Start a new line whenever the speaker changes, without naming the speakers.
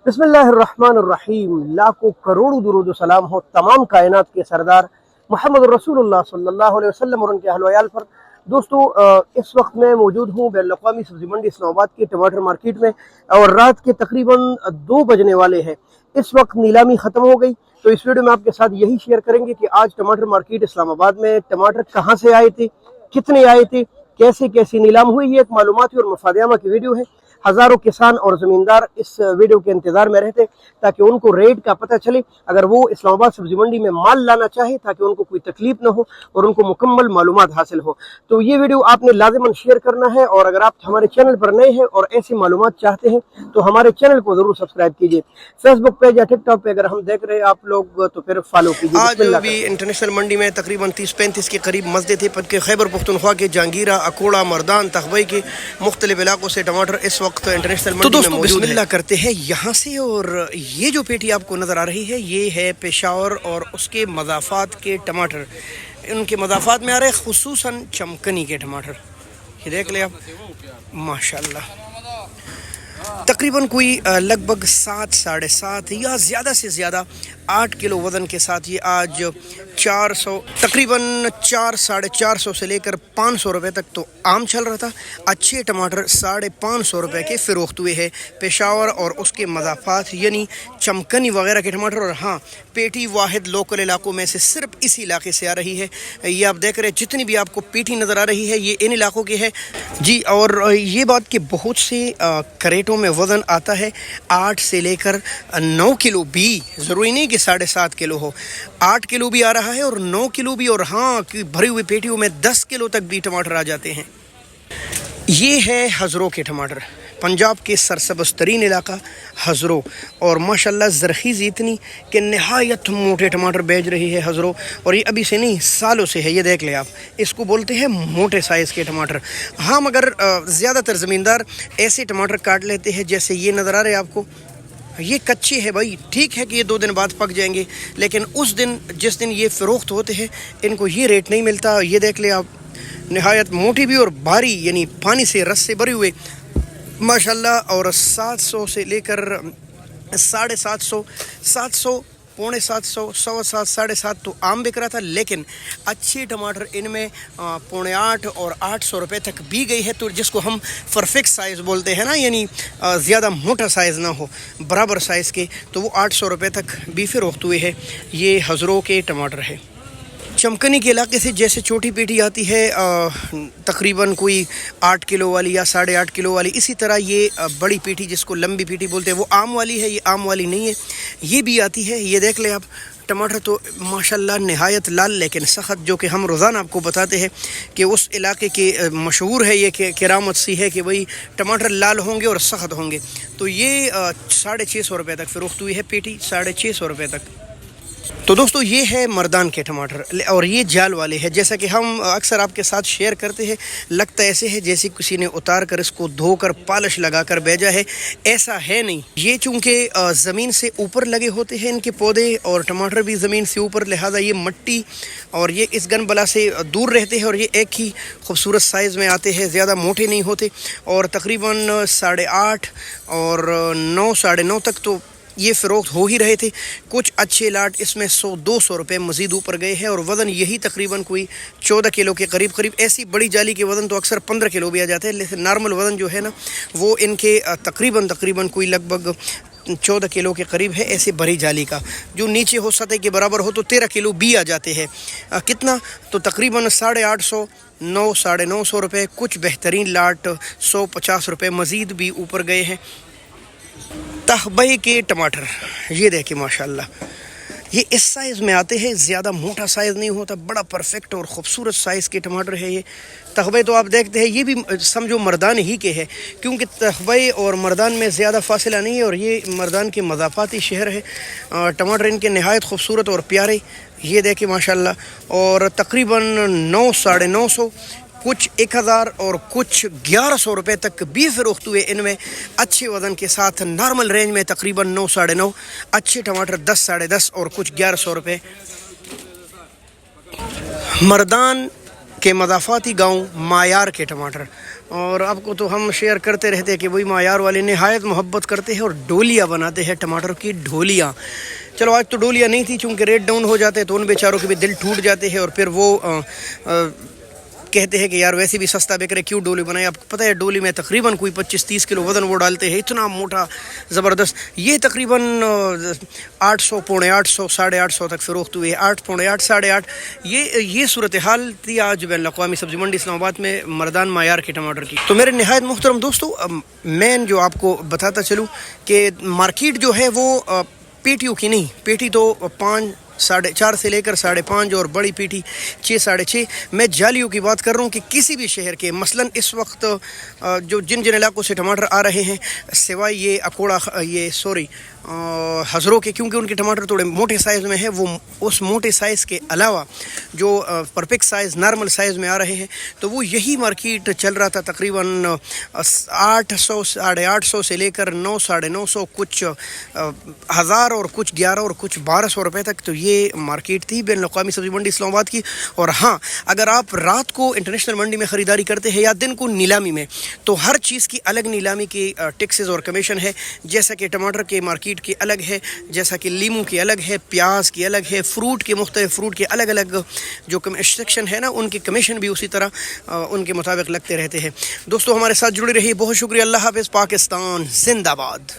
बिस्मिल्लाहिर्रहमानिर्रहीम। लाखों करोड़ों दुरूद सलाम हो तमाम कायनात के सरदार मोहम्मद रसूलुल्लाह सल्लल्लाहु अलैहि वसल्लम और उनके अहल वयाल पर। दोस्तों, इस वक्त मैं मौजूद हूँ बैनुल-अक़वामी सब्जी मंडी इस्लामाबाद की टमाटर मार्केट में और रात के तकरीबन 2 बजने वाले हैं। इस वक्त नीलामी ख़त्म हो गई, तो इस वीडियो में आपके साथ यही शेयर करेंगे कि आज टमाटर मार्केट इस्लामाबाद में टमाटर कहाँ से आए थे, कितने आए थे, कैसे कैसी नीलाम हुई। ये एक मालूमाती और मफादियामा की वीडियो है। हज़ारों किसान और ज़मींदार इस वीडियो के इंतज़ार में रहते ताकि उनको रेट का पता चले, अगर वो इस्लामाबाद सब्जी मंडी में माल लाना चाहे, ताकि उनको कोई तकलीफ न हो और उनको मुकम्मल मालूमात हासिल हो। तो ये वीडियो आपने लाज़िमन शेयर करना है, और अगर आप हमारे चैनल पर नए हैं और ऐसी मालूमात चाहते हैं तो हमारे चैनल को ज़रूर सब्सक्राइब कीजिए। फेसबुक पेज या टिकटॉक पे अगर हम देख रहे हैं आप लोग तो फिर फॉलो कीजिए।
आज भी इंटरनेशनल मंडी में तकरीबन 30-35 के करीब मस्जिद थे, पक्के खैबर पख्तूनख्वा के जहांगीरा, अकोड़ा, मर्दान, तखबई के मुख्तलिफ इलाकों से टमाटर इस वक्त इंटरनेशनल मंडी में मौजूद है। बिस्मिल्लाह करते हैं यहाँ से। और ये जो पेटी आपको नज़र आ रही है ये है पेशावर और उसके मज़ाफ़ात के टमाटर। उनके मज़ाफ़ात में आ रहे हैं खुसूसन चमकनी के टमाटर। ये देख ले आप, माशाल्लाह तकरीबन कोई लगभग 7, 7.5 या ज़्यादा से ज़्यादा 8 किलो वज़न के साथ ये आज 400 तकरीबन 4, 450 से लेकर 500 रुपये तक तो आम चल रहा था। अच्छे टमाटर 550 रुपये के फ़रोख्त हुए हैं पेशावर और उसके मज़ाफ़ात यानी चमकनी वगैरह के टमाटर। और हाँ, पेटी वाहिद लोकल इलाकों में से सिर्फ इसी इलाके से आ रही है। ये आप देख रहे हैं, जितनी भी आपको पेटी नज़र आ रही है ये इन इलाकों की है जी। और ये बात कि बहुत से करेटों में वज़न आता है 8 से लेकर 9 किलो भी, ज़रूरी नहीं कि 7.5 किलो हो, 8 किलो भी आ रहा है और 9 किलो भी। और हाँ, कि भरी हुई पेटियों में 10 किलो तक भी टमाटर आ जाते हैं। ये है हज़रों के टमाटर, पंजाब के सरसब्ज़ तरीन इलाका हज़रों। और माशाल्लाह ज़रख़ीज़ इतनी कि नहायत मोटे टमाटर बेच रही है हज़रों। और ये अभी से नहीं, सालों से है। ये देख ले आप, इसको बोलते हैं मोटे साइज़ के टमाटर। हाँ, मगर ज़्यादातर ज़मींदार ऐसे टमाटर काट लेते हैं जैसे ये नज़र आ रहे हैं आपको। ये कच्चे हैं भाई, ठीक है कि ये 2 दिन बाद पक जाएंगे, लेकिन उस दिन जिस दिन ये फ़रोख्त होते हैं इनको ये रेट नहीं मिलता। ये देख ले आप, नहायत मोटी भी और भारी, यानी पानी से रस से भरे हुए माशाल्लाह। और 700 से लेकर 750, 700, पौने 700, 7.25, 7.5 तो आम बिक रहा था। लेकिन अच्छे टमाटर इनमें 7.5 और 800 रुपये तक भी गई है। तो जिसको हम परफेक्ट साइज़ बोलते हैं ना, यानी ज़्यादा मोटा साइज़ ना हो, बराबर साइज़ के, तो वो 800 रुपये तक भी फ़रोख्त हुए हैं। ये हज़रों के टमाटर है। चमकनी के इलाके से जैसे छोटी पेटी आती है तकरीबन कोई 8 किलो वाली या 8.5 किलो वाली, इसी तरह ये बड़ी पेटी जिसको लंबी पेटी बोलते हैं वो आम वाली है। ये आम वाली नहीं है, ये भी आती है। ये देख ले आप, टमाटर तो माशाल्लाह नहायत लाल लेकिन सख्त, जो कि हम रोज़ाना आपको बताते हैं कि उस इलाके के मशहूर है ये कि करामत सी है कि भाई टमाटर लाल होंगे और सख्त होंगे। तो ये 650 रुपये तक फ़रोख्त हुई है पेटी, 650 रुपये तक। तो दोस्तों, ये है मर्दान के टमाटर और ये जाल वाले हैं। जैसा कि हम अक्सर आपके साथ शेयर करते हैं, लगता ऐसे है जैसे किसी ने उतार कर इसको धोकर पॉलिश लगाकर भेजा है, ऐसा है नहीं। ये चूँकि ज़मीन से ऊपर लगे होते हैं इनके पौधे, और टमाटर भी ज़मीन से ऊपर, लिहाजा ये मिट्टी और ये इस गन बला से दूर रहते हैं। और ये एक ही खूबसूरत साइज़ में आते हैं, ज़्यादा मोटे नहीं होते। और तकरीबन 8.5 और 9, 9.5 तक तो ये फ़रोख्त हो ही रहे थे। कुछ अच्छे लाट इसमें 100-200 रुपये मज़ीद ऊपर गए हैं। और वज़न यही तकरीबन कोई 14 किलो के करीब। ऐसी बड़ी जाली के वज़न तो अक्सर 15 किलो भी आ जाते हैं, लेकिन नॉर्मल वज़न जो है ना वो इनके तकरीबन कोई लगभग 14 किलो के करीब है। ऐसे बड़ी जाली का जो नीचे हो सतह के बराबर हो तो 13 किलो भी आ जाते हैं। कितना तो तकरीबन 850, 9, 950 रुपये। कुछ बेहतरीन लाट 150 रुपये मज़ीद भी ऊपर गए हैं। तहबई के टमाटर ये देखिए माशाल्लाह, ये इस साइज़ में आते हैं, ज़्यादा मोटा साइज़ नहीं होता, बड़ा परफेक्ट और ख़ूबसूरत साइज़ के टमाटर है ये। तहबई तो आप देखते हैं ये भी समझो मर्दान ही के है, क्योंकि तहबई और मर्दान में ज़्यादा फासला नहीं है और ये मर्दान के मज़ाफ़ाती शहर है। टमाटर इनके नहायत खूबसूरत और प्यारे, ये देखिए माशाल्लाह। और तकरीबन 9, 950, कुछ 1000 और कुछ 1100 रुपये तक भी फ़रोख्त हुए इनमें, अच्छे वज़न के साथ। नॉर्मल रेंज में तकरीबन 9, 9.5, अच्छे टमाटर 10, 10.5 और कुछ 1100 रुपये। मर्दान के मज़ाफ़ाती गांव मायार के टमाटर, اور آپ کو تو ہم شیئر کرتے رہتے ہیں کہ وہی معیار والے نہایت محبت کرتے ہیں اور ڈولیاں بناتے ہیں، ٹماٹر کی ڈھولیاں. چلو آج تو ڈولیاں نہیں تھی چونکہ ریٹ ڈاؤن ہو جاتے ہیں تو ان بیچاروں کے بھی دل ٹوٹ جاتے ہیں اور پھر وہ کہتے ہیں کہ یار ویسے بھی سستا بک رہے کیوں ڈولی بنائے. آپ کو پتہ ہے ڈولی میں تقریباً کوئی 25-30 کلو وزن وہ ڈالتے ہیں، اتنا موٹا زبردست. یہ تقریباً 800 پونے 800 850 تک فروخت ہوئی ہے. 8 پونے 8 8.5 یہ صورتحال تھی آج بین الاقوامی سبزی منڈی اسلام آباد میں مردان معیار کے ٹماٹر کی. تو میرے نہایت محترم دوستو، میں جو آپ کو بتاتا چلوں کہ مارکیٹ جو ہے وہ پیٹیوں کی نہیں، پیٹی تو 5-4.5 سے لے کر 5.5 اور بڑی پیٹی 6-6.5. میں جالیوں کی بات کر رہا ہوں کہ کسی بھی شہر کے، مثلاً اس وقت جو جن علاقوں سے ٹماٹر آ رہے ہیں سوائے یہ اکوڑا ہزروں کے، کیونکہ ان کے ٹماٹر تھوڑے موٹے سائز میں ہیں، وہ اس موٹے سائز کے علاوہ جو پرفیکٹ سائز نارمل سائز میں آ رہے ہیں تو وہ یہی مارکیٹ چل رہا تھا تقریباً 800 850 سے لے کر 900 950، کچھ 1000 اور کچھ 1100 اور کچھ 1200 روپے تک. تو یہ مارکیٹ تھی بین الاقوامی سبزی منڈی اسلام آباد کی. اور ہاں، اگر آپ رات کو انٹرنیشنل منڈی میں خریداری کرتے ہیں یا دن کو نیلامی میں، تو ہر چیز کی الگ نیلامی کی ٹیکسز اور کمیشن ہے. جیسا کہ ٹماٹر کے مارکیٹ کی الگ ہے، جیسا کہ لیموں کی الگ ہے، پیاز کی الگ ہے، فروٹ کے مختلف فروٹ کے الگ الگ جو سیکشن ہے نا، ان کی کمیشن بھی اسی طرح ان کے مطابق لگتے رہتے ہیں. دوستو ہمارے ساتھ جڑے رہیے، بہت شکریہ. اللہ حافظ. پاکستان زندہ باد.